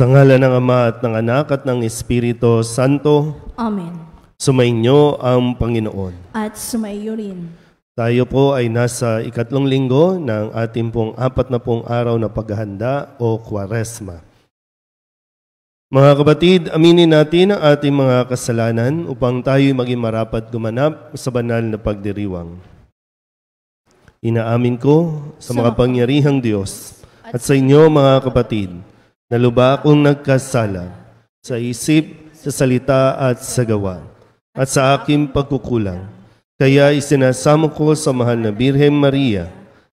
Sa ngalan ng Ama at ng Anak at ng Espiritu Santo. Amen. Sumainyo ang Panginoon. At sumaiyo rin. Tayo po ay nasa ikatlong linggo ng ating pong 40 araw na paghahanda o Kwaresma. Mga kapatid, aminin natin ang ating mga kasalanan upang tayo'y maging marapat gumanap sa banal na pagdiriwang. Inaamin ko sa makapangyarihang Diyos at sa inyo mga kapatid, na lubha akong nagkasala sa isip, sa salita at sa gawa, at sa aking pagkukulang. Kaya isinasamo ko sa mahal na Birhen Maria,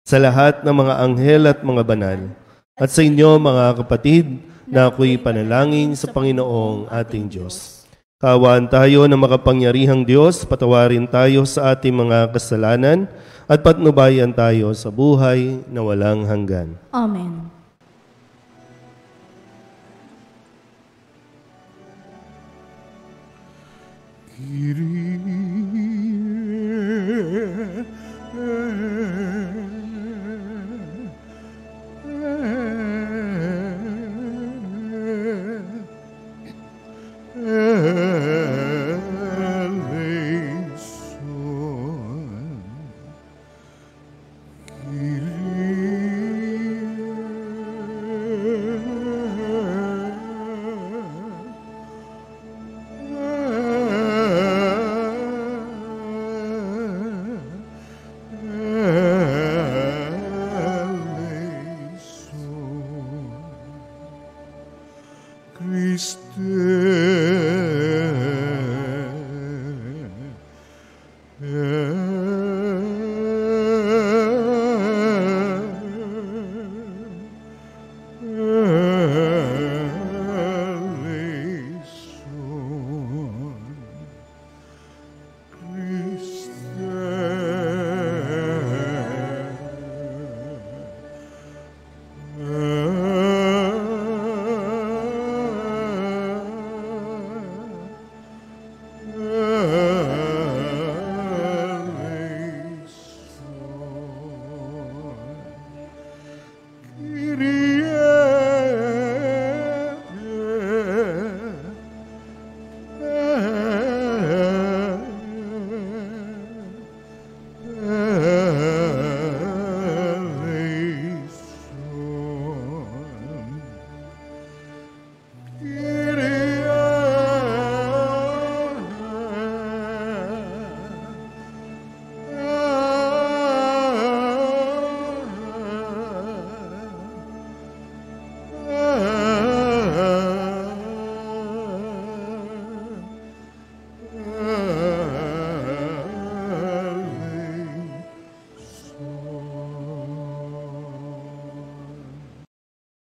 sa lahat ng mga anghel at mga banal, at sa inyo mga kapatid, na ako'y panalangin sa Panginoong ating Diyos. Kaawaan tayo ng makapangyarihang Diyos, patawarin tayo sa ating mga kasalanan, at patnubayan tayo sa buhay na walang hanggan. Amen.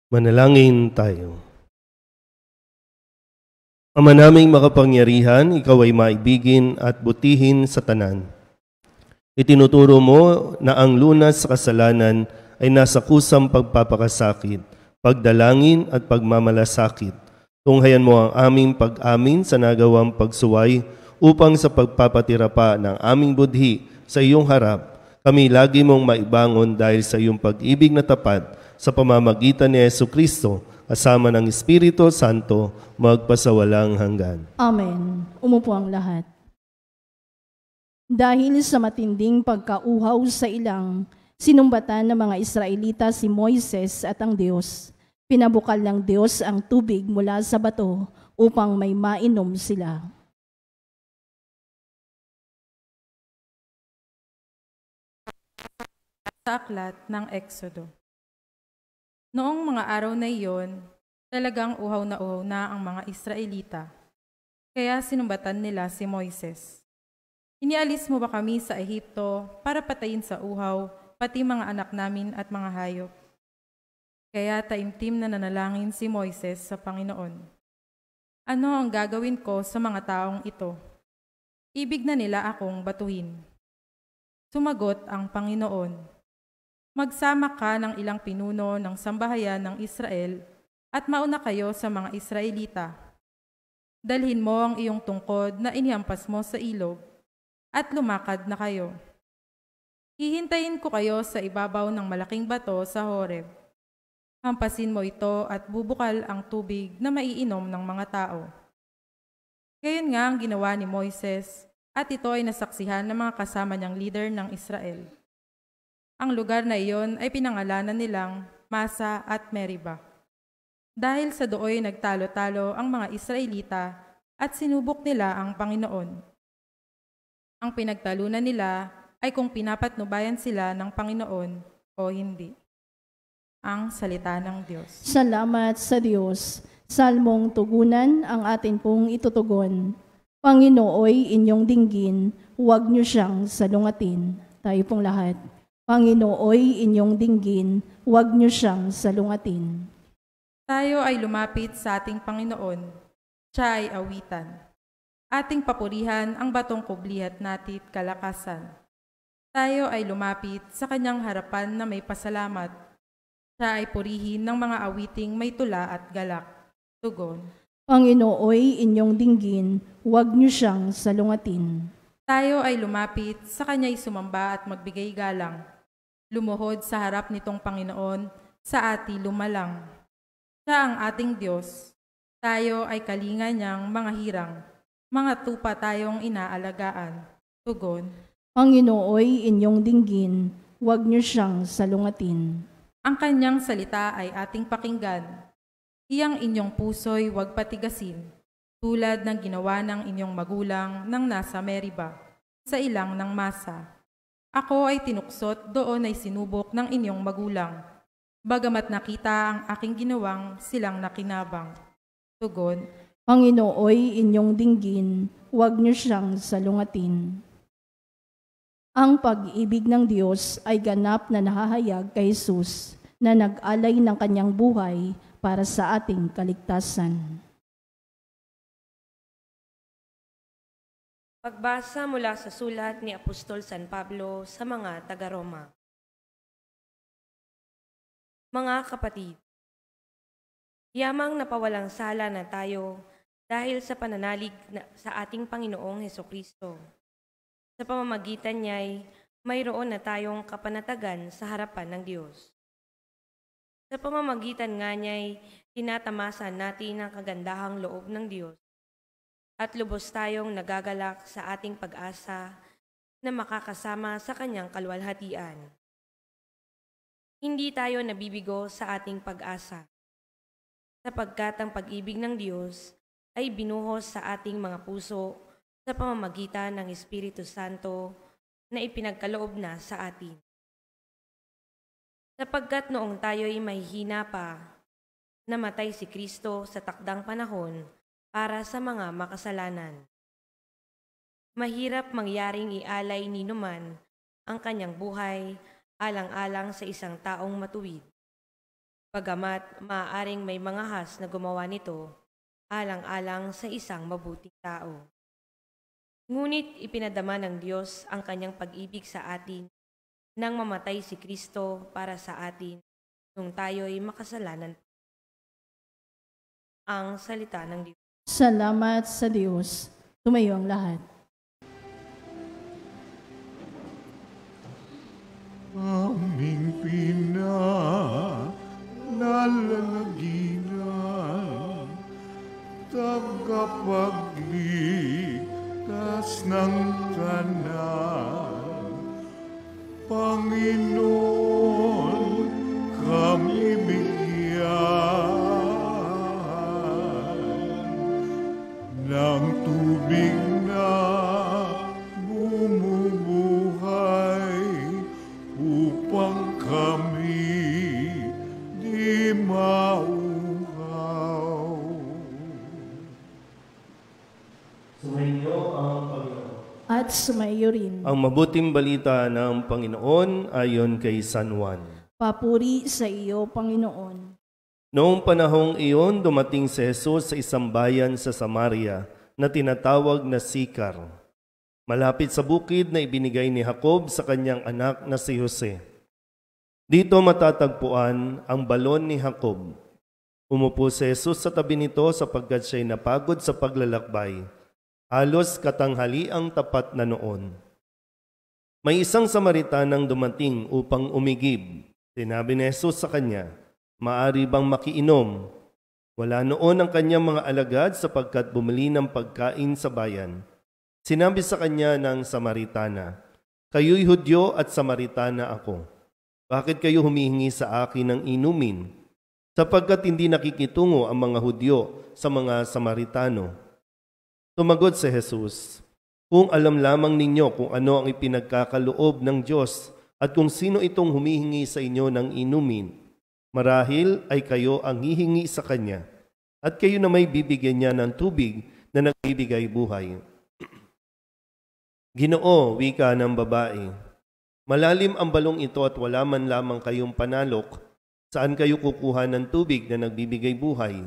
Manalangin tayo. Ama naming makapangyarihan, ikaw ay maibigin at butihin sa tanan. Itinuturo mo na ang lunas sa kasalanan ay nasa kusang pagpapakasakit, pagdalangin at pagmamalasakit. Tunghayan mo ang aming pag-amin sa nagawang pagsuway upang sa pagpapatira pa ng aming budhi sa iyong harap, kami lagi mong maibangon dahil sa iyong pag-ibig na tapat sa pamamagitan ni Jesucristo, kasama ng Espiritu Santo, magpasawalang hanggan. Amen. Umupo ang lahat. Dahil sa matinding pagkauhaw sa ilang, sinumbatan ng mga Israelita si Moises at ang Diyos. Pinabukal ng Diyos ang tubig mula sa bato upang may mainom sila. Sa aklat ng Exodo. Noong mga araw na iyon, talagang uhaw na ang mga Israelita. Kaya sinumbatan nila si Moises. Inialis mo ba kami sa Ehipto para patayin sa uhaw, pati mga anak namin at mga hayop? Kaya taimtim na nanalangin si Moises sa Panginoon. Ano ang gagawin ko sa mga taong ito? Ibig na nila akong batuhin. Sumagot ang Panginoon, magsama ka ng ilang pinuno ng sambahayan ng Israel at mauna kayo sa mga Israelita. Dalhin mo ang iyong tungkod na inihampas mo sa ilog at lumakad na kayo. Hihintayin ko kayo sa ibabaw ng malaking bato sa Horeb. Hampasin mo ito at bubukal ang tubig na maiinom ng mga tao. Gayon nga ang ginawa ni Moises, at ito ay nasaksihan ng mga kasama niyang leader ng Israel. Ang lugar na iyon ay pinangalanan nilang Masa at Meriba. Dahil sa dooy nagtalo-talo ang mga Israelita at sinubok nila ang Panginoon. Ang pinagtalunan nila ay kung pinapatnubayan sila ng Panginoon o hindi. Ang salita ng Diyos. Salamat sa Diyos. Salmong tugunan ang atin pong itutugon. Panginooy inyong dinggin, huwag niyo siyang salungatin. Tayo pong lahat. Panginooy inyong dinggin, huwag niyo siyang salungatin. Tayo ay lumapit sa ating Panginoon. Siya ay awitan. Ating papurihan ang batong kublihat natit kalakasan. Tayo ay lumapit sa kanyang harapan na may pasalamat. Siya ay purihin ng mga awiting may tula at galak. Tugon. Panginooy inyong dinggin, huwag niyo siyang salungatin. Tayo ay lumapit sa kanya'y sumamba at magbigay galang. Lumuhod sa harap nitong Panginoon, sa ati lumalang. Siya ang ating Diyos. Tayo ay kalinga niyang mga hirang. Mga tupa tayong inaalagaan. Tugon. Panginooy inyong dinggin, huwag niyo siyang salungatin. Ang kanyang salita ay ating pakinggan. Iyang inyong puso'y huwag patigasin, tulad ng ginawa ng inyong magulang nang nasa Meriba, sa ilang ng Masa. Ako ay tinuksot, doon ay sinubok ng inyong magulang. Bagamat nakita ang aking ginawang, silang nakinabang. Tugon. Panginooy inyong dinggin, huwag niyo siyang salungatin. Ang pag-ibig ng Diyos ay ganap na nahahayag kay Jesus, na nag-alay ng kanyang buhay para sa ating kaligtasan. Pagbasa mula sa sulat ni Apostol San Pablo sa mga taga-Roma. Mga kapatid, yamang napawalang sala na tayo dahil sa pananalig sa ating Panginoong Hesukristo. Sa pamamagitan niya'y mayroon na tayong kapanatagan sa harapan ng Diyos. Sa pamamagitan nga niya'y tinatamasan natin ang kagandahang loob ng Diyos at lubos tayong nagagalak sa ating pag-asa na makakasama sa kanyang kaluwalhatian. Hindi tayo nabibigo sa ating pag-asa, sapagkat ang pag-ibig ng Diyos ay binuhos sa ating mga puso sa pamamagitan ng Espiritu Santo na ipinagkaloob na sa atin. Sapagkat noong tayo'y mahihina pa, namatay si Kristo sa takdang panahon para sa mga makasalanan. Mahirap mangyaring ialay ni numan ang kanyang buhay alang-alang sa isang taong matuwid. Bagamat maaaring may mga has na gumawa nito alang-alang sa isang mabuting tao. Ngunit ipinadama ng Diyos ang kanyang pag-ibig sa atin nang mamatay si Kristo para sa atin nung tayo'y makasalanan. Ang salita ng Diyos. Salamat sa Diyos. Tumayo ang lahat. Aming pinanalalaginan, tagapagligtas ng tanan, Panginoon, kami bigyan ng tubig na bumubuhay upang kami di mauhaw. Sumainyo ang Panginoon. At sumayo rin. Ang mabuting balita ng Panginoon ayon kay San Juan. Papuri sa iyo, Panginoon. Noong panahong iyon, dumating si Jesus sa isang bayan sa Samaria na tinatawag na Sicar, malapit sa bukid na ibinigay ni Jacob sa kanyang anak na si Jose. Dito matatagpuan ang balon ni Jacob. Umupo si Jesus sa tabi nito sapagkat siya'y napagod sa paglalakbay. Halos katanghaliang tapat na noon. May isang Samaritanang dumating upang umigib. Sinabi ni Jesus sa kanya, Maari bang makiinom? Wala noon ang kanyang mga alagad sapagkat bumili ng pagkain sa bayan. Sinabi sa kanya ng Samaritana, "Kayo'y Hudyo at Samaritana ako. Bakit kayo humihingi sa akin ng inumin? Sapagkat hindi nakikitungo ang mga Hudyo sa mga Samaritano." Tumagot si Jesus, "Kung alam lamang ninyo kung ano ang ipinagkakaloob ng Diyos at kung sino itong humihingi sa inyo ng inumin, marahil ay kayo ang hihingi sa Kanya at kayo na may bibigyan niya ng tubig na nagbibigay buhay." "Ginoo," wika ng babae, "malalim ang balong ito at wala man lamang kayong panalok. Saan kayo kukuha ng tubig na nagbibigay buhay?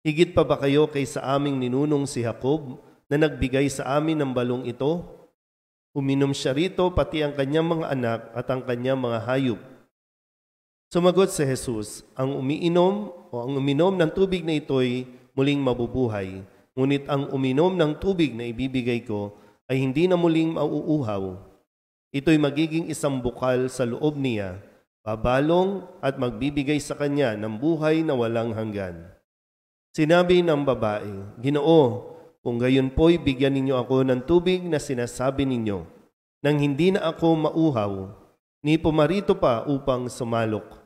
Higit pa ba kayo kaysa aming ninunong si Jacob na nagbigay sa amin ng balong ito? Uminom siya rito pati ang kanyang mga anak at ang kanyang mga hayop." Sumagot si Jesus, ang uminom ng tubig na ito'y muling mabubuhay. Ngunit ang uminom ng tubig na ibibigay ko ay hindi na muling mauuhaw. Ito'y magiging isang bukal sa loob niya, babalong at magbibigay sa kanya ng buhay na walang hanggan. Sinabi ng babae, "Ginoo, kung gayon po'y bigyan ninyo ako ng tubig na sinasabi ninyo, nang hindi na ako mauhaw, ni pumarito pa upang sumalok.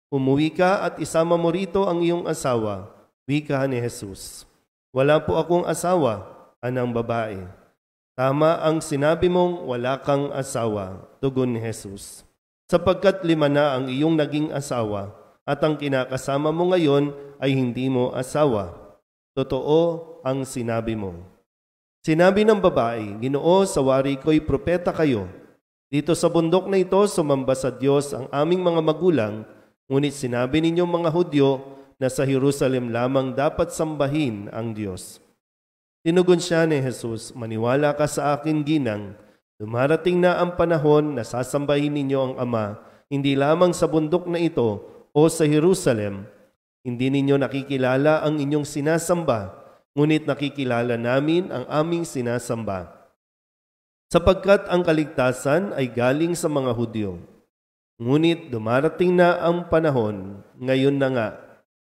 Umuwi ka at isama mo rito ang iyong asawa," wika ni Jesus. "Wala po akong asawa," anang babae. "Tama ang sinabi mong wala kang asawa," tugon ni Jesus. "Sapagkat 5 na ang iyong naging asawa, at ang kinakasama mo ngayon ay hindi mo asawa. Totoo ang sinabi mo." Sinabi ng babae, "Ginoo, sa wari ko'y propeta kayo. Dito sa bundok na ito, sumamba sa Diyos ang aming mga magulang, ngunit sinabi ninyong mga Hudyo na sa Jerusalem lamang dapat sambahin ang Diyos." Tinugon siya ni Jesus, "Maniwala ka sa akin, ginang. Dumarating na ang panahon na sasambahin ninyo ang Ama, hindi lamang sa bundok na ito o sa Jerusalem. Hindi ninyo nakikilala ang inyong sinasamba, ngunit nakikilala namin ang aming sinasamba. Sapagkat ang kaligtasan ay galing sa mga Hudyo. Ngunit dumarating na ang panahon, ngayon na nga,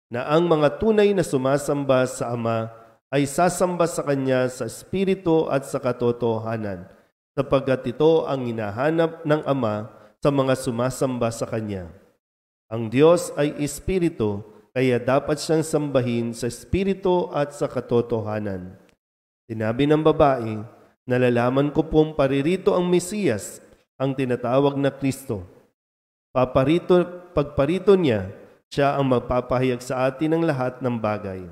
na ang mga tunay na sumasamba sa Ama ay sasamba sa Kanya sa Espiritu at sa katotohanan, sapagkat ito ang hinahanap ng Ama sa mga sumasamba sa Kanya. Ang Diyos ay Espiritu, kaya dapat siyang sambahin sa Espiritu at sa katotohanan." Sinabi ng babae, "Nalalaman ko pong paririto ang Mesiyas, ang tinatawag na Kristo. Pagparito niya, siya ang magpapahayag sa atin ng lahat ng bagay.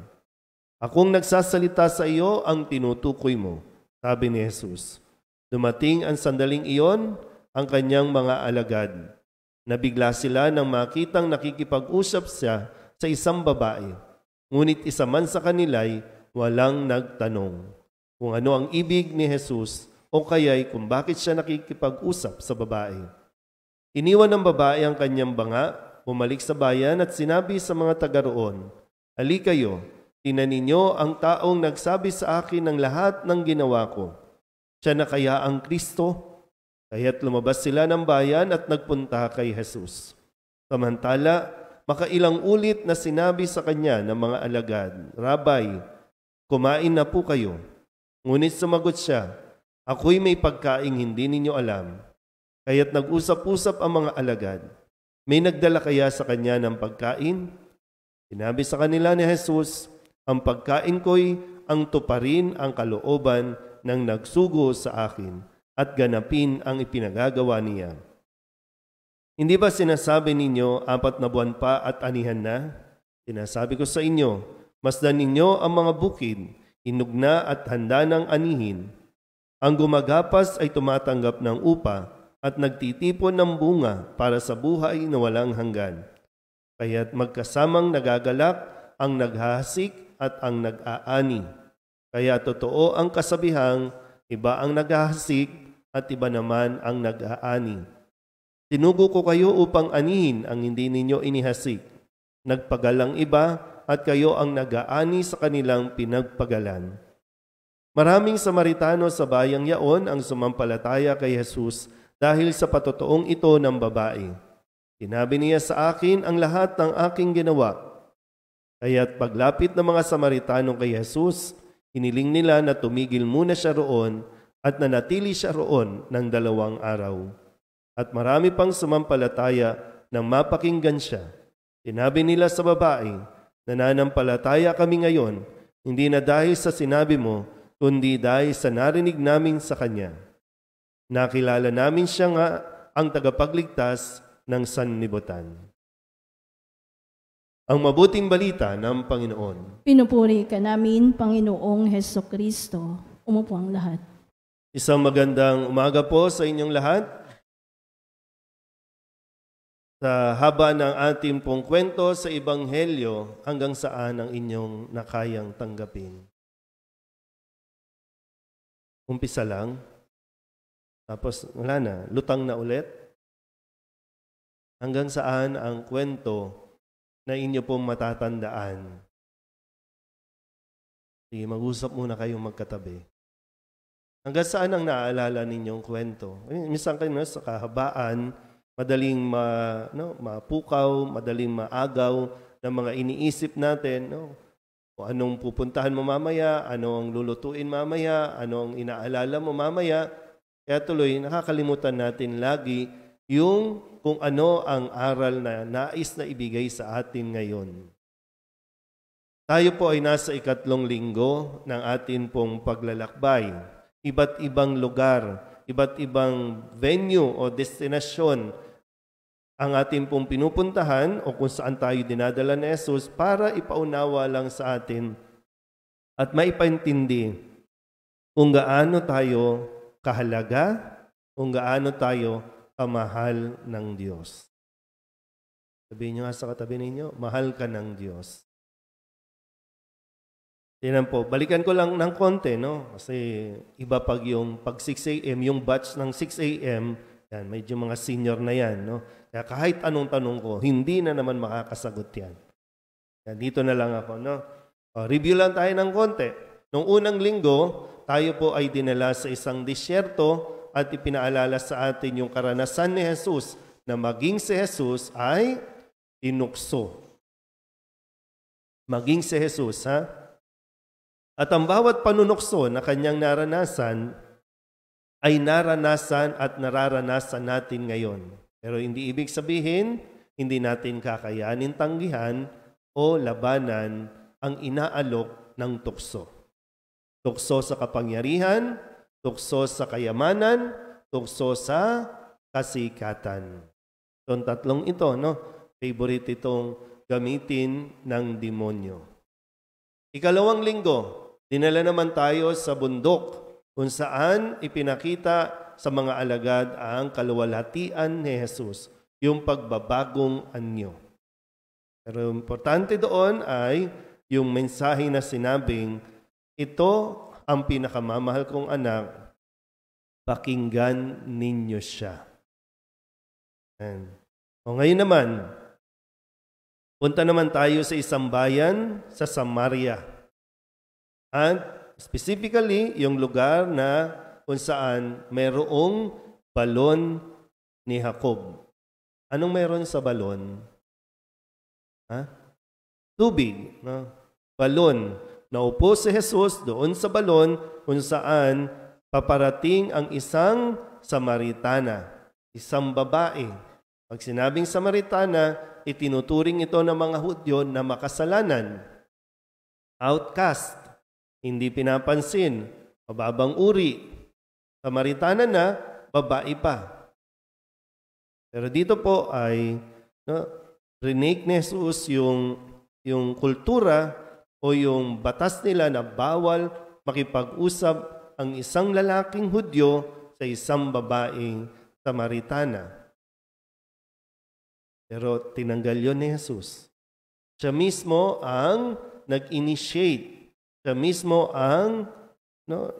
Akong nagsasalita sa iyo ang tinutukoy mo," sabi ni Jesus. Dumating ang sandaling iyon, ang kanyang mga alagad. Nabigla sila nang makitang nakikipag-usap siya sa isang babae. Ngunit isa man sa kanila'y walang nagtanong kung ano ang ibig ni Jesus o kaya'y kung bakit siya nakikipag-usap sa babae. Iniwan ng babae ang kanyang banga, bumalik sa bayan at sinabi sa mga taga roon, "Halika kayo, tingnan ninyo ang taong nagsabi sa akin ng lahat ng ginawa ko. Siya na kaya ang Kristo?" Kaya't lumabas sila ng bayan at nagpunta kay Jesus. Samantala, makailang ulit na sinabi sa kanya ng mga alagad, "Rabay, kumain na po kayo." Ngunit sumagot siya, "Ako'y may pagkaing hindi ninyo alam." Kaya't nag-usap-usap ang mga alagad, "May nagdala kaya sa kanya ng pagkain?" Sinabi sa kanila ni Jesus, "Ang pagkain ko'y ang tuparin ang kalooban ng nagsugo sa akin at ganapin ang ipinagagawa niya. Hindi ba sinasabi ninyo 4 na buwan pa at anihan na? Sinasabi ko sa inyo, masdan ninyo ang mga bukid, hinog na at handa ng anihin. Ang gumagapas ay tumatanggap ng upa at nagtitipon ng bunga para sa buhay na walang hanggan. Kaya't magkasamang nagagalak ang naghahasik at ang nag-aani. Kaya totoo ang kasabihang, iba ang naghahasik at iba naman ang nag-aani. Tinugo ko kayo upang anihin ang hindi ninyo inihasik. Nagpagalang iba at kayo ang nag-aani sa kanilang pinagpagalan. Maraming Samaritano sa bayang yaon ang sumampalataya kay Jesus dahil sa patotoong ito ng babae. Sinabi niya sa akin ang lahat ng aking ginawa. Kaya't paglapit ng mga Samaritano kay Jesus, hiniling nila na tumigil muna siya roon at nanatili siya roon ng 2 araw. At marami pang sumampalataya nang mapakinggan siya. Sinabi nila sa babae, nananampalataya kami ngayon, hindi na dahil sa sinabi mo, kundi dahil sa narinig namin sa Kanya. Nakilala namin siya nga ang tagapagligtas ng sanlibutan. Ang mabuting balita ng Panginoon. Pinupuri ka namin, Panginoong Hesukristo. Umupo ang lahat. Isang magandang umaga po sa inyong lahat. Sa haba ng ating pong kwento sa Ebanghelyo, hanggang saan ang inyong nakayang tanggapin? Umpisa lang, tapos wala na, lutang na ulit. Hanggang saan ang kwento na inyo pong matatandaan? Sige, mag-usap muna kayong magkatabi. Hanggang saan ang naaalala ninyong kwento? Minsan kayo sa kahabaan, madaling mapukaw, madaling maagaw ng mga iniisip natin. Kung anong pupuntahan mo mamaya, ano ang lulutuin mamaya, ano ang inaalala mo mamaya. Kaya tuloy, nakakalimutan natin lagi yung kung ano ang aral na nais na ibigay sa atin ngayon. Tayo po ay nasa 3 linggo ng atin pong paglalakbay. Iba't ibang lugar, iba't ibang venue o destinasyon ang atin pong pinupuntahan o kung saan tayo dinadala ni Jesus para ipaunawa lang sa atin at maipaintindi kung gaano tayo kahalaga, kung gaano tayo kamahal ng Diyos. Sabihin nyo nga sa katabi ninyo, mahal ka ng Diyos. Tingnan po, balikan ko lang ng konti, no? Kasi iba pag 6 a.m., yung batch ng 6 a.m., yan, medyo mga senior na yan, no? Kaya kahit anong tanong ko, hindi na naman makakasagot yan. Kaya dito na lang ako, no? Review lang tayo ng konti. Noong unang linggo, tayo po ay dinala sa isang disyerto at ipinaalala sa atin yung karanasan ni Jesus na maging si Jesus ay tinukso. Maging si Jesus, ha? At ang bawat panunukso na kanyang naranasan ay naranasan at nararanasan natin ngayon. Pero hindi ibig sabihin, hindi natin kakayanin tanggihan o labanan ang inaalok ng tukso. Tukso sa kapangyarihan, tukso sa kayamanan, tukso sa kasikatan. Itong tatlong ito, no? Favorite itong gamitin ng demonyo. 2 linggo, dinala naman tayo sa bundok kung saan ipinakita sa mga alagad ang kaluwalhatian ni Jesus, yung pagbabagong anyo. Pero importante doon ay yung mensahe na sinabing, ito ang pinakamamahal kong anak, pakinggan ninyo siya. O ngayon naman, punta naman tayo sa isang bayan sa Samaria. At specifically, yung lugar na kung saan mayroong balon ni Jacob. Anong mayroon sa balon? Tubig. No? Balon. Naupo si Jesus doon sa balon kung saan paparating ang isang Samaritana, isang babae. Pag sinabing Samaritana, itinuturing ito ng mga Hudyo na makasalanan. Outcast, hindi pinapansin, mababang uri. Samaritana na, babae pa. Pero dito po ay rinig ni Jesus yung kultura o yung batas nila na bawal makipag-usap ang isang lalaking Hudyo sa isang babaeng Samaritana. Pero tinanggal yun ni Jesus. Siya mismo ang nag-initiate. Siya mismo ang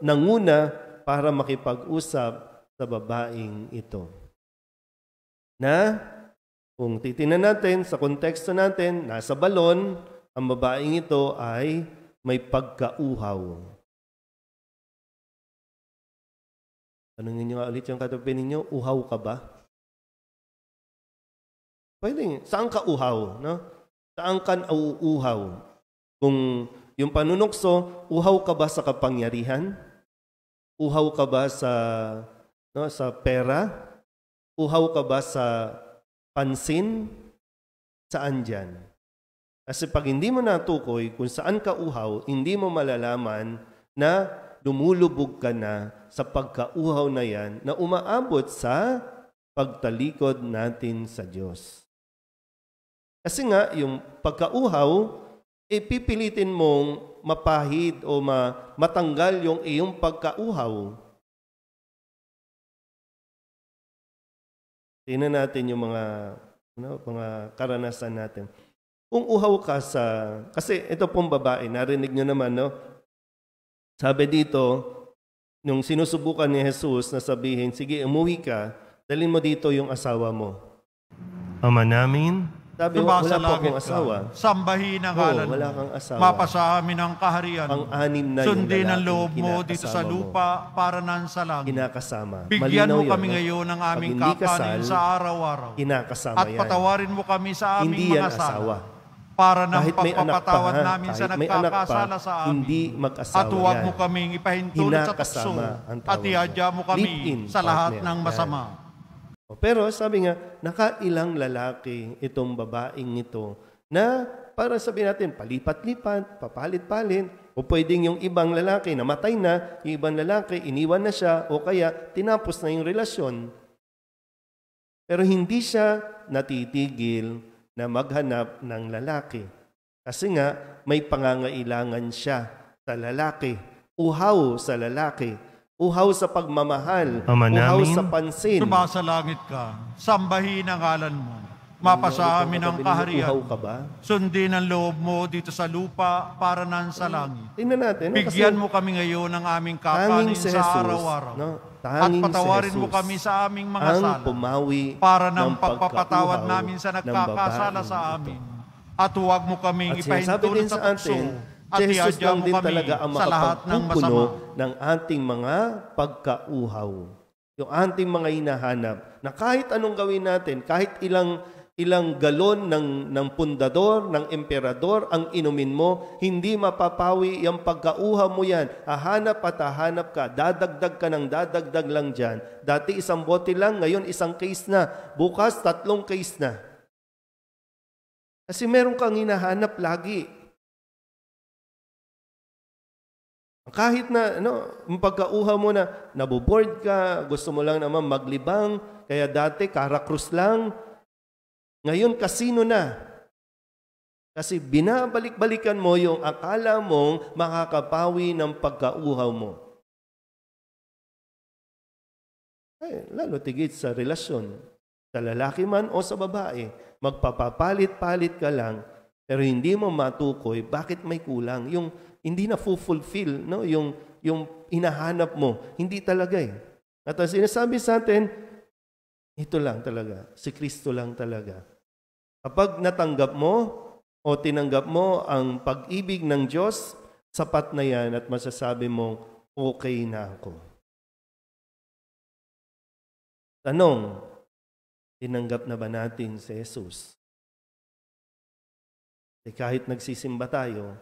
nanguna para makipag-usap sa babaeng ito. Na, kung titingnan natin sa konteksto natin, nasa balon, ang babaeng ito ay may pagkauhaw. Tanungin niyo nga ulit yung katabi ninyo, uhaw ka ba? Pwede, saan ka uhaw? No? Saan ka nauuhaw? Kung yung panunukso, uhaw ka ba sa kapangyarihan? Uhaw ka ba sa pera? Uhaw ka ba sa pansin? Saan dyan? Kasi pag hindi mo natukoy kung saan ka uhaw, hindi mo malalaman na lumulubog ka na sa pagkauhaw na yan na umaabot sa pagtalikod natin sa Diyos. Kasi nga, yung pagkauhaw, pipilitin mong mapahid o matanggal yung iyong pagkauhaw. Tingnan natin yung mga karanasan natin. Kung uhaw ka kasi ito pong babae, narinig nyo naman, no? Sabi dito, nung sinusubukan ni Jesus na sabihin, sige, umuwi ka, dalhin mo dito yung asawa mo. Ama namin, sabi mo, wala pa akong asawa. Sambahin ang ngalan wala mo. kang asawa. Mapasa amin ang kaharian. Ang anim na sundin yung ang loob mo kinakasama dito sa lupa para nan sa langit. Kinakasama. Bigyan Malinaw mo kami yun, ngayon ng aming pag hindi kakanin kasal, sa araw-araw. Kinakasama At yan. patawarin mo kami sa aming Hindi mga yan sala. asawa. Para ng Kahit may anak pa, pagpapatawad ha? namin sa Kahit may anak pa, nagkakasala sa amin. hindi mag-asawa At huwag yan. mo kaming ipahintulot sa tukso. Kinakasama ang tawag At ihadya mo kami Live-in sa lahat partner. ng masama. Pero sabi nga, nakailang lalaki itong babaeng ito na para sabihin natin, palipat-lipat, papalit-palit, o pwedeng yung ibang lalaki namatay na, yung ibang lalaki iniwan na siya, o kaya tinapos na yung relasyon. Pero hindi siya natitigil na maghanap ng lalaki. Kasi nga, may pangangailangan siya sa lalaki. Uhaw sa lalaki. Uhaw sa pagmamahal. Uhaw sa pansin. Sumasa langit ka, sambahin ang ngalan mo. Mapasa amin ang kaharian. Uhaw ka ba? Sundin ang loob mo dito sa lupa para nan sa langit. Tingnan natin. No? Bigyan mo kami ngayon ng aming kakanin sa araw-araw. No? At patawarin mo kami sa aming mga ang sala. pumawi Para ng ng pagpapatawad pagkauhaw namin sa ng nagkakasala babaeng sa ito. amin. At huwag mo kaming At sinasabi ipahintulot din sa sa tukso. atin, At Jesus ihadya lang mo din kami talaga ang sa lahat ng makapagpupuno masama. ng ating mga pagkauhaw. Yung ating mga hinahanap na kahit anong gawin natin, kahit ilang galon ng pundador, ng emperador ang inumin mo, hindi mapapawi yung pagkauhaw mo yan. Hahanap at hahanap ka, dadagdag ka ng dadagdag lang dyan. Dati isang bote lang, ngayon isang case na. Bukas 3 case na. Kasi meron kang hinahanap lagi. Kahit na pagkauhaw mo na naboboard ka, gusto mo lang naman maglibang, kaya dati karakrus lang, ngayon kasino na. Kasi binabalik-balikan mo yung akala mong makakapawi ng pagkauhaw mo. Lalo tigit sa relasyon, sa lalaki man o sa babae, magpapapalit-palit ka lang, pero hindi mo matukoy bakit may kulang. Yung hindi na fulfill, no? Yung hinahanap mo, hindi talaga eh. At ang sinasabi sa atin, ito lang talaga, si Kristo lang talaga. Kapag natanggap mo o tinanggap mo ang pag-ibig ng Diyos, sapat na yan at masasabi mong, okay na ako. Tanong, tinanggap na ba natin si Jesus? Kahit nagsisimba tayo,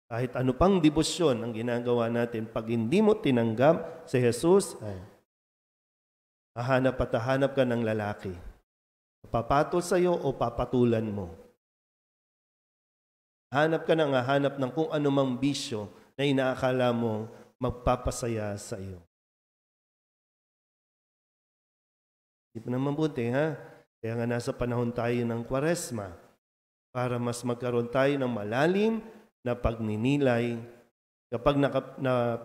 kahit ano pang debosyon ang ginagawa natin, pag hindi mo tinanggap si Jesus, hahanap at hahanap ka ng lalaki. Papatol sa iyo o papatulan mo. Hanap ka ng hahanap ng kung anumang bisyo na inaakala mo magpapasaya sa iyo. Hindi pa naman mabuti, ha? Kaya nga nasa panahon tayo ng Kwaresma para mas magkaroon tayo ng malalim na pagninilay. Kapag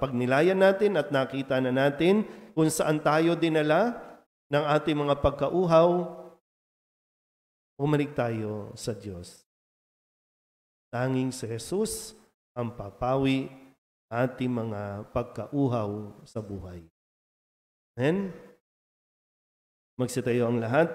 pagnilayan natin at nakita na natin kung saan tayo dinala ng ating mga pagkauhaw, umalik tayo sa Diyos. Tanging si Jesus ang papawi ating mga pagkauhaw sa buhay. Amen? Magsitayo ang lahat.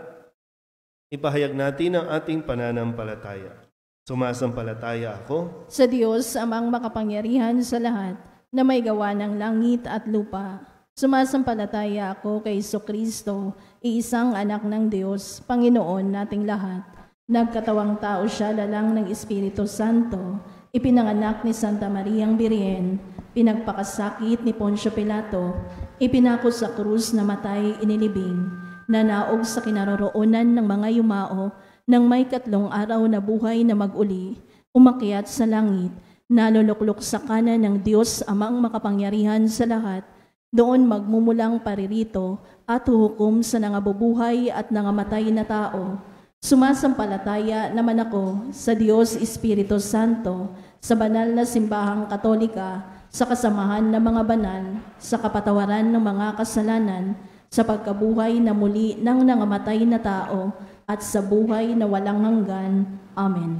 Ipahayag natin ang ating pananampalataya. Sumasampalataya ako sa Diyos amang makapangyarihan sa lahat na may gawa ng langit at lupa. Sumasampalataya ako kay Jesucristo, iisang anak ng Diyos, Panginoon nating lahat, Nagkatawang tao siya lalang ng Espiritu Santo, ipinanganak ni Santa Mariang Birhen, pinagpakasakit ni Poncio Pilato, ipinako sa krus na matay inilibing, nanaog sa kinaroroonan ng mga yumao, nang may 3 araw na buhay na mag-uli, umakyat sa langit, naluluklok sa kanan ng Diyos Amang makapangyarihan sa lahat, doon magmumulang paririto at huhukom sa nangabubuhay at nangamatay na tao. Sumasampalataya naman ako sa Diyos Espiritu Santo, sa banal na simbahang katolika, sa kasamahan ng mga banal, sa kapatawaran ng mga kasalanan, sa pagkabuhay na muli ng nangamatay na tao, at sa buhay na walang hanggan. Amen.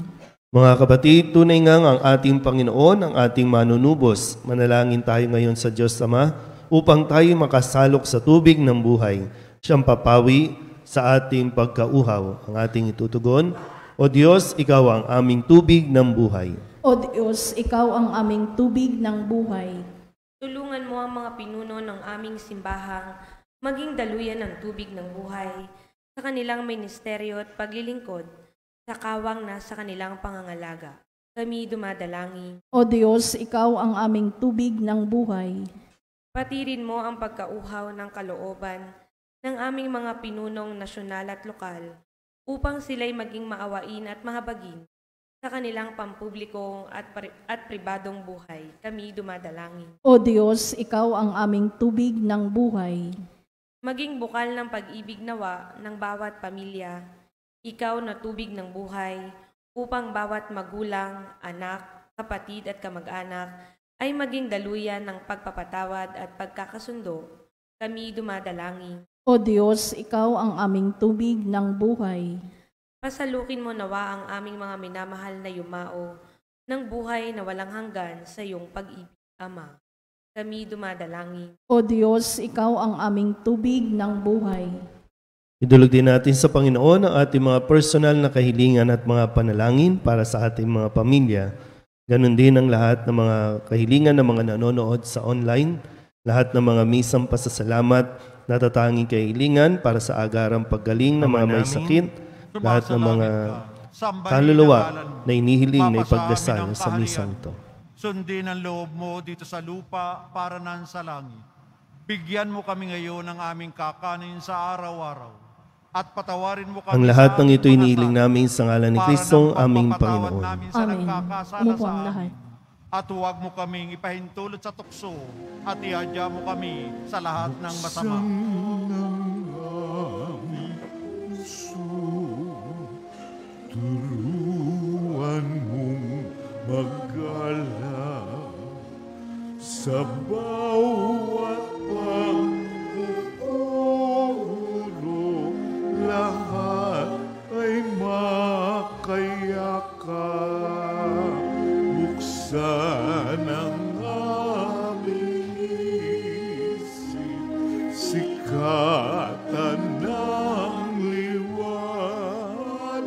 Mga kapatid, tunay nga ang ating Panginoon, ang ating manunubos. Manalangin tayo ngayon sa Diyos Ama upang tayo makasalok sa tubig ng buhay. Siyang papawi sa ating pagkauhaw. Ang ating itutugon, O Diyos, Ikaw ang aming tubig ng buhay. O Diyos, Ikaw ang aming tubig ng buhay. Tulungan mo ang mga pinuno ng aming simbahang maging daluyan ng tubig ng buhay sa kanilang ministeryo at paglilingkod sa kawang nasa kanilang pangangalaga. Kami dumadalangin. O Diyos, Ikaw ang aming tubig ng buhay. Patirin mo ang pagkauhaw ng kalooban ng aming mga pinunong nasyonal at lokal upang sila'y maging maawain at mahabagin sa kanilang pampubliko at pribadong buhay. Kami dumadalangin. O Diyos, Ikaw ang aming tubig ng buhay. Maging bukal ng pag-ibig nawa ng bawat pamilya, Ikaw na tubig ng buhay, upang bawat magulang, anak, kapatid at kamag-anak ay maging daluyan ng pagpapatawad at pagkakasundo. Kami dumadalangin. O Diyos, Ikaw ang aming tubig ng buhay. Pasalukin mo nawa ang aming mga minamahal na yumao ng buhay na walang hanggan sa iyong pag-ibig, Ama. Kami dumadalangin. O Diyos, Ikaw ang aming tubig ng buhay. Idulog din natin sa Panginoon ang ating mga personal na kahilingan at mga panalangin para sa ating mga pamilya. Ganon din ang lahat ng mga kahilingan ng mga nanonood sa online, lahat ng mga misang pasasalamat, natatanging kahilingan para sa agarang paggaling ng mga may sakit, lahat ng mga kaluluwa na inihiling na ipagdasal sa misang ito. Sundin ang loob mo dito sa lupa para nan sa langit. Bigyan mo kami ngayon ng aming kakanin sa araw-araw. At patawarin mo kami ang lahat sa ng ito aming inihiling mga namin sa ngalan ni Kristo, aming Panginoon. Amen. Umupo ang lahat. At huwag mo kaming ipahintulot sa tukso at ihadya mo kami sa lahat ng masama. Turuan mong mag-alala sa bawat pagkukuro, lahat ay makayakan. Buksan ang aming isip, sikatan ng liwanag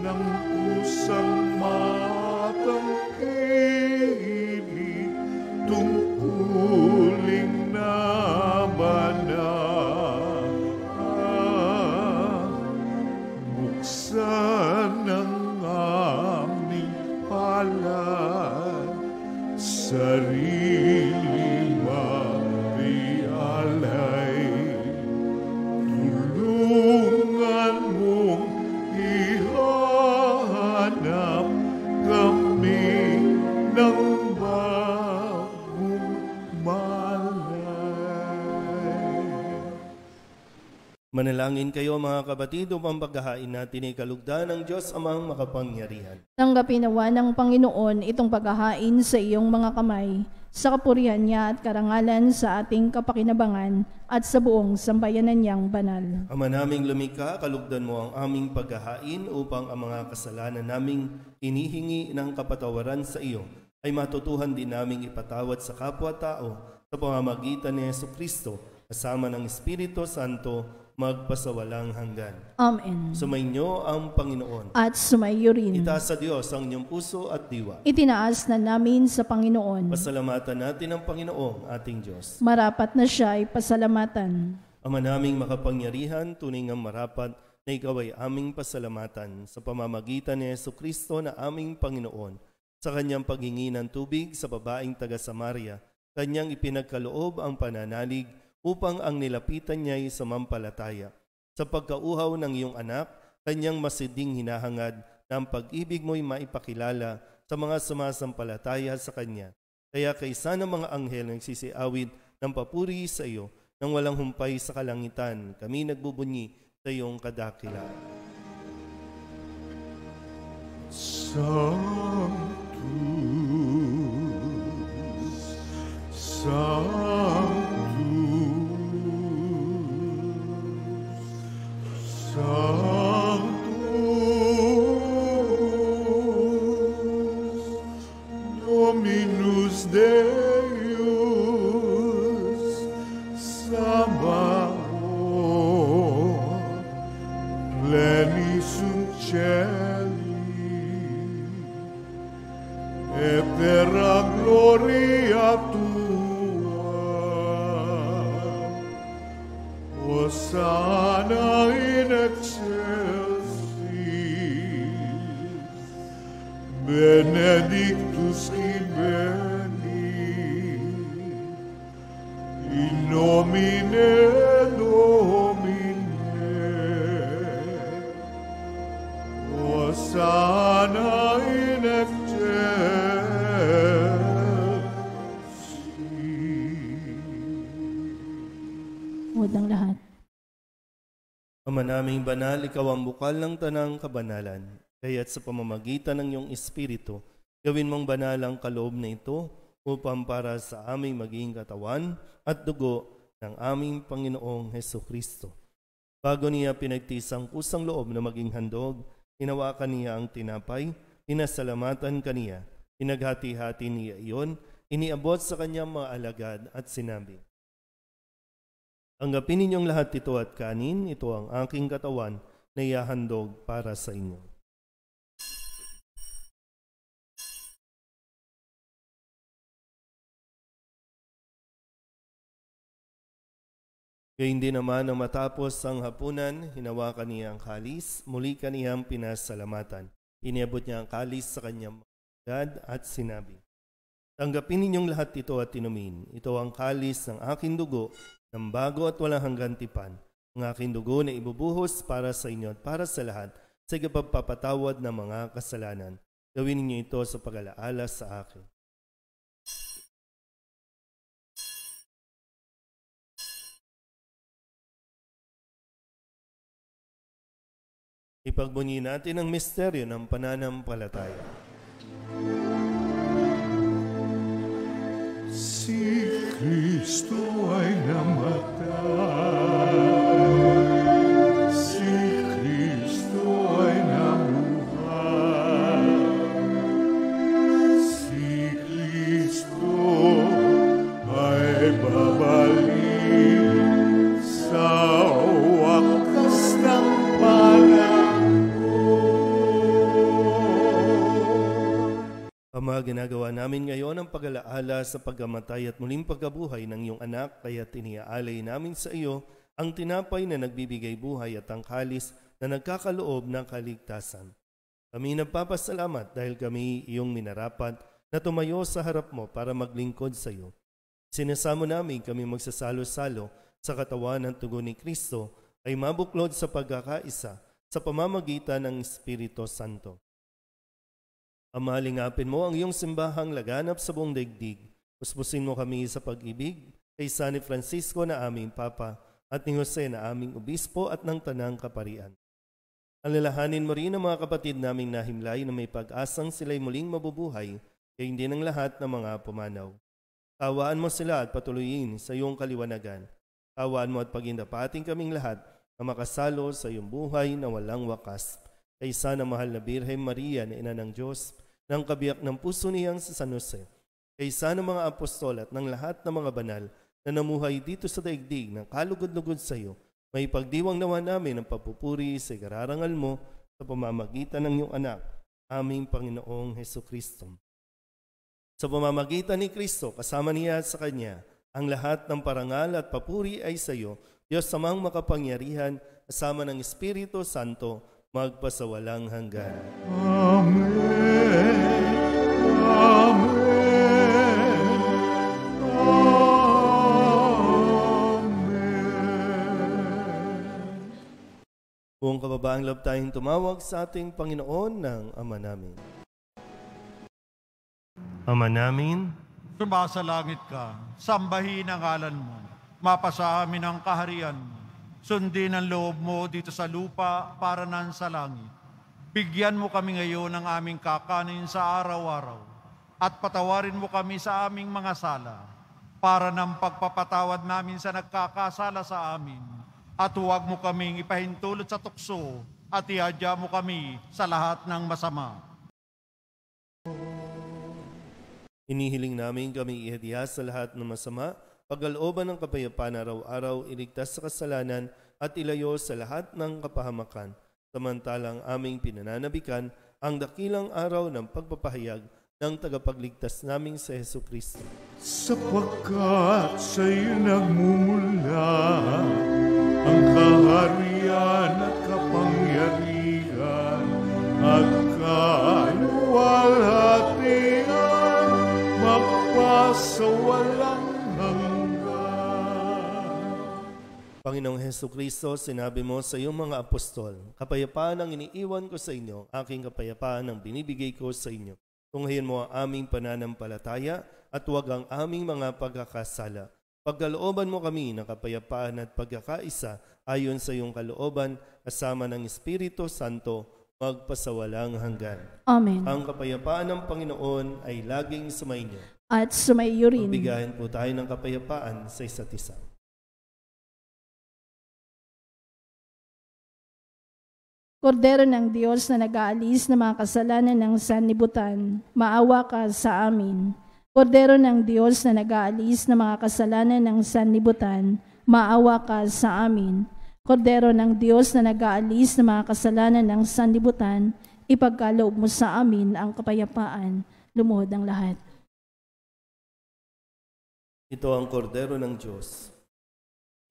ng pusang matang kilig, tungkuling naman buksan ang aming palad, sarili marialay. Tulungan mong ihanap kami ng bagong malay. Manalangin kayo mga kapatid upang paghahain natin ay kalugdan ng Diyos Amang makapangyarihan. Tanggapin nawa ng Panginoon itong paghahain sa iyong mga kamay, sa kapurihan niya at karangalan sa ating kapakinabangan at sa buong sambayanan niyang banal. Ama naming lumikha, kalugdan mo ang aming paghahain upang ang mga kasalanan naming inihingi ng kapatawaran sa iyo ay matutuhan din naming ipatawad sa kapwa-tao sa pamamagitan ni Jesucristo kasama ng Espiritu Santo magpasawalang hanggan. Amen. Sumainyo ang Panginoon. At sumayo rin. Itaas sa Diyos ang inyong puso at diwa. Itinaas na namin sa Panginoon. Pasalamatan natin ang Panginoong ating Diyos. Marapat na siya ay pasalamatan. Ama naming makapangyarihan, tunay ngang marapat na ikaw ay aming pasalamatan sa pamamagitan ni Jesucristo na aming Panginoon, sa kanyang paghingi ng tubig sa babaeng taga-Samaria, kanyang ipinagkaloob ang pananalig upang ang nilapitan niya ay sumampalataya. Sa pagkauhaw ng iyong anak, kanyang masiding hinahangad na ang pag-ibig mo'y maipakilala sa mga sumasampalataya sa kanya. Kaya kaysa ng mga anghel nagsisiawit ng papuri sa iyo, nang walang humpay sa kalangitan, kami nagbubunyi sa iyong kadakilaan. Dominus Deus Sabaoth, plenitude celi, et terra gloria tua. Hosanna in excelsis, benedictus in nomine Domini, Hosanna in excelsis. Huwag ng lahat. Ama naming banal, ikaw ang bukal ng tanang kabanalan, kaya't sa pamamagitan ng iyong Espiritu, gawin mong banal ang kaloob na ito upang para sa aming maging katawan at dugo ng aming Panginoong Hesukristo. Bago niya pinagtisang kusang loob na maging handog, hinawakan niya ang tinapay, pinasalamatan kaniya, pinaghati-hati niya iyon, iniabot sa kanyang mga alagad at sinabi, "Tanggapin ninyong lahat ito at kanin, ito ang aking katawan na ihahandog para sa inyo." Gayun din naman nang matapos ang hapunan, hinawakan niya ang kalis, muli kaniyang pinasalamatan. Iniabot niya ang kalis sa kanyang alagad at sinabi, "Tanggapin ninyong lahat ito at inumin. Ito ang kalis ng aking dugo, ng bago at walang hanggang tipan, ang aking dugo na ibubuhos para sa inyo at para sa lahat sa ikapagpapatawad ng mga kasalanan. Gawin ninyo ito sa pag-alaala sa akin." Ipagbunyi natin ang misteryo ng pananampalataya. Si Kristo ay namatay, si Kristo ay namuhay, si Kristo ay babalik sa wakas ng panahon. Ama, ginagawa namin ngayon ang pag-alaala sa pagkamatay at muling pagkabuhay ng iyong anak, kaya tiniaalay namin sa iyo ang tinapay na nagbibigay buhay at ang kalis na nagkakaloob ng kaligtasan. Kami nagpapasalamat dahil kami iyong minarapat na tumayo sa harap mo para maglingkod sa iyo. Sinasamo namin kami magsasalo-salo sa katawan ng tugon ni Kristo ay mabuklod sa pagkakaisa sa pamamagitan ng Espiritu Santo. Ama, lingapin mo ang iyong simbahang laganap sa buong daigdig. Puspusin mo kami sa pag-ibig kay San Francisco na aming Papa at ni Jose na aming Obispo at ng Tanang Kaparian. Alalahanin mo rin ang mga kapatid naming nahimlay na may pag-asang sila'y muling mabubuhay, kaya hindi ng lahat ng mga pumanaw. Kawaan mo sila at patuloyin sa iyong kaliwanagan. Kawaan mo at pagindapating kaming lahat na makasalo sa iyong buhay na walang wakas. Kaysa na mahal na Birhen Maria na Ina ng Diyos, ng kabiyak ng puso niyang sa San Jose, kaysa ng mga apostol at ng lahat ng mga banal na namuhay dito sa daigdig ng kalugod-lugod sa iyo, may pagdiwang nawa namin ang papupuri sa ikararangal mo sa pamamagitan ng iyong anak, aming Panginoong Hesukristo. Sa pamamagitan ni Kristo, kasama niya at sa Kanya, ang lahat ng parangal at papuri ay sa iyo, Diyos Amang makapangyarihan, kasama ng Espiritu Santo, magpasawalang hanggan. Amen. Amen. Amen. Buong kababaang loob tayong tumawag sa ating Panginoon ng Ama namin. Ama namin, Sumasalangit ka, sambahin ang ngalan mo, mapasa amin ang kaharian mo, sundin ang loob mo dito sa lupa para nan sa langit. Bigyan mo kami ngayon ng aming kakanin sa araw-araw, at patawarin mo kami sa aming mga sala, para ng pagpapatawad namin sa nagkakasala sa amin, at huwag mo kaming ipahintulot sa tukso, at iadya mo kami sa lahat ng masama. inihiling namin kami ihadiya sa lahat ng masama, pagkalooban ng kapayapaan araw-araw, iligtas sa kasalanan at ilayo sa lahat ng kapahamakan. Samantalang aming pinananabikan ang dakilang araw ng pagpapahayag ng tagapagligtas naming sa Jesucristo. Sapagkat sa'yo nagmumula ang kaharian at kapangyarihan at kaluwalhatian magpasawalang hanggan. Panginoong Jesucristo, sinabi mo sa iyong mga apostol, kapayapaan ang iniiwan ko sa inyo, aking kapayapaan ang binibigay ko sa inyo. Tunghayin mo ang aming pananampalataya at huwag ang aming mga pagkakasala. Pagkalooban mo kami ng kapayapaan at pagkakaisa ayon sa iyong kalooban, kasama ng Espiritu Santo, magpasawalang hanggan. Amen. Ang kapayapaan ng Panginoon ay laging sumainyo. At sumaiyo rin. Magbigayan po tayo ng kapayapaan sa isa't isa. Kordero ng Diyos na nag-aalis ng mga kasalanan ng sanlibutan, maawa ka sa amin. Kordero ng Diyos na nag-aalis ng mga kasalanan ng sanlibutan, maawa ka sa amin. Kordero ng Diyos na nag-aalis ng mga kasalanan ng sanlibutan, ipagkaloob mo sa amin ang kapayapaan. Lumuhod ang lahat. Ito ang kordero ng Diyos.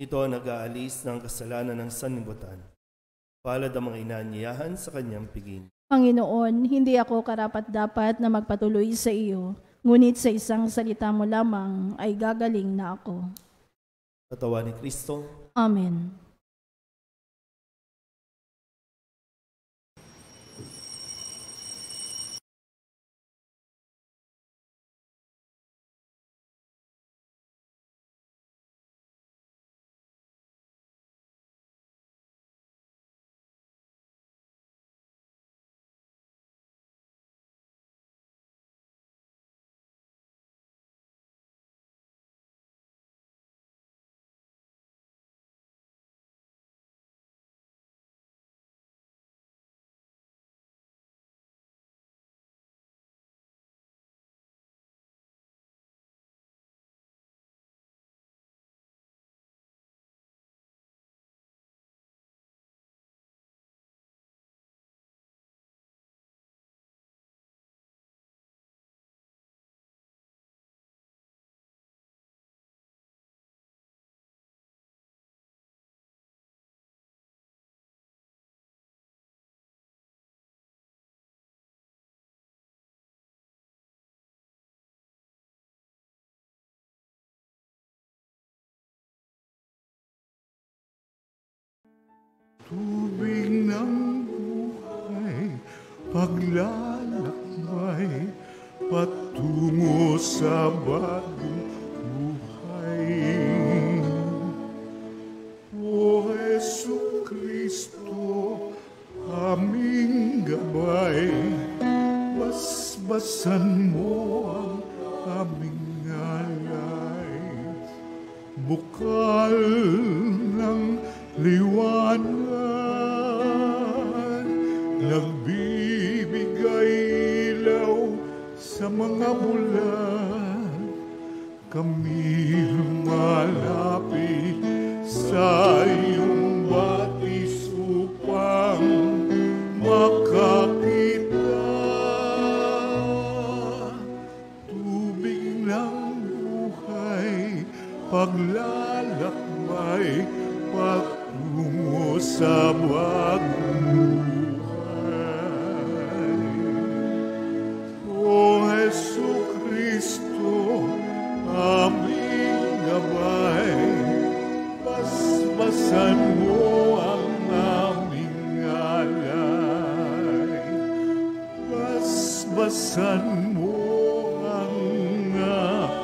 Ito ang nag-aalis ng kasalanan ng sanlibutan. Palad ang mga inaanyayahan sa kanyang piging. Panginoon, hindi ako karapat-dapat na magpatuloy sa iyo, ngunit sa isang salita mo lamang ay gagaling na ako. Katawan ni Kristo. Amen. Tubig ng buhay, paglalakbay, patungo sa bagong buhay. O Jesucristo, aming gabay, basbasan mo ang aming alay. Bukal ng liwanag, nagbibigay ilaw sa mga bulan. Kami lumalapit sa iyong batis upang makakita. Tubig ng buhay, paglalakbay, patungo sa bagong buhay. O Jesucristo, aming gabay, basbasan mo ang aming alay. Basbasan mo ang aming alay.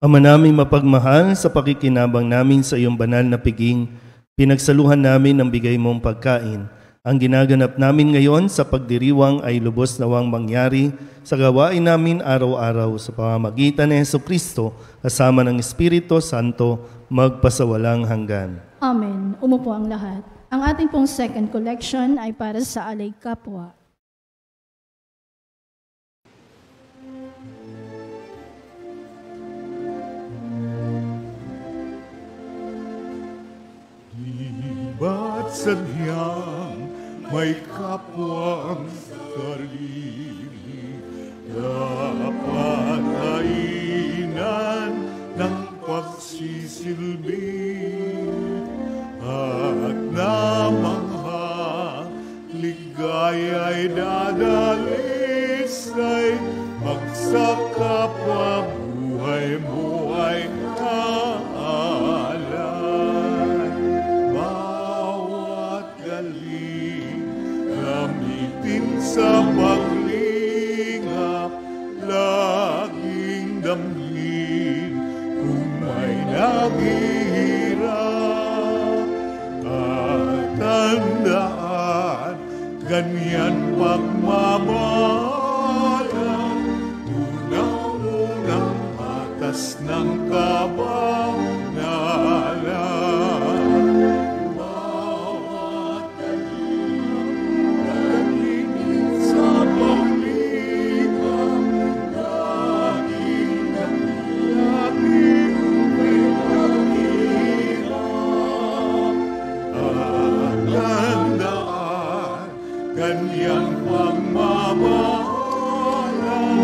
Ama naming mapagmahal, sa pakikinabang namin sa iyong banal na piging, pinagsaluhan namin ang bigay mong pagkain. Ang ginaganap namin ngayon sa pagdiriwang ay lubos nawang mangyari sa gawain namin araw-araw sa pamamagitan ni Jesucristo kasama ng Espiritu Santo magpasawalang hanggan. Amen. Umupo ang lahat. Ang ating pong second collection ay para sa alay kapwa. Ba't sadyang may kapwa ang sarili, dapat kainan ng pagsisilbi, at namangha ligaya'y dadalisay, magsakapwa buhay mo ay sa paglingap, laging damhin kung may naghihirap. At tandaan, ganyan pagmamahalan, unang-unang batas ng kabanalan. Kanyang pagmamahalan,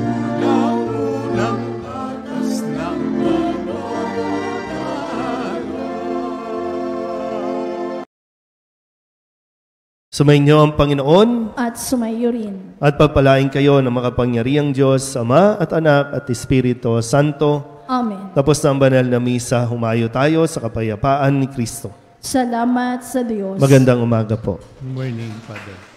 unang-unang batas ng kabanalan. Sumainyo ang Panginoon At sumayo rin. at pagpalain kayo ng makapangyarihang Diyos, Ama at Anak at Espiritu Santo. Amen. Tapos na ang banal na misa, humayo tayo sa kapayapaan ni Kristo. Salamat sa Diyos. Magandang umaga po. Morning, Father.